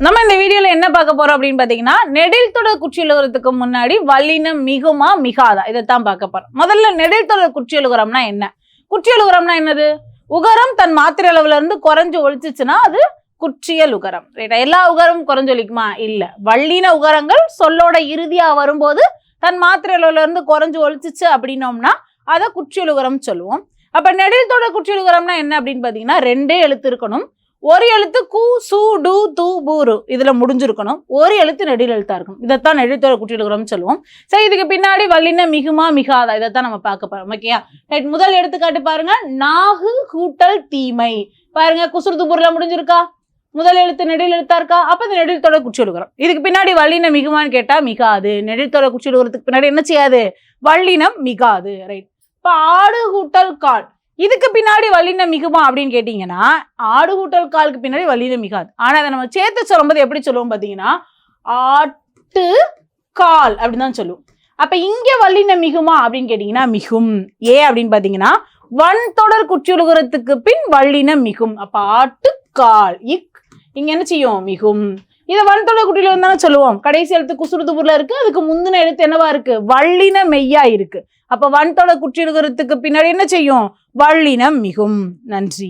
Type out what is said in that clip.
நம்ம இந்த வீடியோல என்ன பார்க்க போறோம் அப்படின்னு பாத்தீங்கன்னா, நெடில் தொடர் குற்றியலுகரத்துக்கு முன்னாடி வல்லினம் மிகுமா மிகாதா இதைத்தான் பார்க்க போறோம். முதல்ல நெடில் தொடர் குற்றியலுகரம்னா என்ன? குற்றியலுகரம்னா என்னது? உகரம் தன் மாத்திரை அளவுல இருந்து குறைஞ்சு ஒழிச்சுச்சுன்னா அது குற்றியல் உகரம். ரைட்டா? எல்லா உகரமும் குறைஞ்சு ஒழிக்குமா? இல்ல. வல்லின உகரங்கள் சொல்லோட இறுதியா வரும்போது தன் மாத்திரை அளவுல இருந்து குறைஞ்சு ஒழிச்சுச்சு அப்படின்னோம்னா அதை குற்றியலுகரம் சொல்லுவோம். அப்ப நெடில் தொடர் குற்றியலுகரம்னா என்ன அப்படின்னு பாத்தீங்கன்னா, ரெண்டே எழுத்து இருக்கணும். ஒரு எழுத்து கு சு டு து பூரு இதுல முடிஞ்சிருக்கணும். ஒரு எழுத்து நெடில் எழுத்தா இருக்கும். இதைத்தான் நெடில் தொடர் குற்றியலுகரம்னு சொல்லுவோம். சரி, இதுக்கு பின்னாடி வல்லின மிகுமா மிகாதா இதைத்தான் நம்ம பார்க்க போறோம். ஓகேயா? ரைட், முதல் எடுத்துக்காட்டு பாருங்க. நாகு கூட்டல் தீமை. பாருங்க, குசுறு துபுர்ல முடிஞ்சிருக்கா? முதல் எழுத்து நெடில் எழுத்தா இருக்கா? அப்ப இந்த நெடில் தொடர் குற்றியலுகரம். இதுக்கு பின்னாடி வல்லினம் மிகுமான்னு கேட்டா மிகாது. நெடில் தொடர் குற்றியலுகரத்துக்கு பின்னாடி என்ன செய்யாது? வல்லினம் மிகாது. ரைட். இப்ப ஆடு கூட்டல் கால், இதுக்கு பின்னாடி வல்லினம் மிகுமா அப்படின்னு கேட்டீங்கன்னா, ஆடு கூட்டல் காலுக்கு பின்னாடி வல்லினம் மிகாது. ஆனா அதை நம்ம சேர்த்து சொல்லும்போது எப்படி சொல்லுவோம் பாத்தீங்கன்னா, ஆட்டு கால் அப்படின்னு தான் சொல்லுவோம். அப்ப இங்க வல்லினம் மிகுமா அப்படின்னு கேட்டீங்கன்னா மிகும். அப்படின்னு பாத்தீங்கன்னா, வன் தொடர் குற்றியலுகரத்துக்கு பின் வல்லினம் மிகும். அப்ப ஆட்டு கால் இங்க என்ன செய்யும்? மிகும். இதை வன் தொடர் குற்றியலுகரம் தானே சொல்லுவோம். கடைசி எழுத்து குசுறு துபுர்ல இருக்கு, அதுக்கு முந்தின எழுத்து என்னவா இருக்கு? வல்லின மெய்யா இருக்கு. அப்ப வன் தொடர் குற்றியலுகரத்துக்கு பின்னாடி என்ன செய்யும்? வல்லினம் மிகும். நன்றி.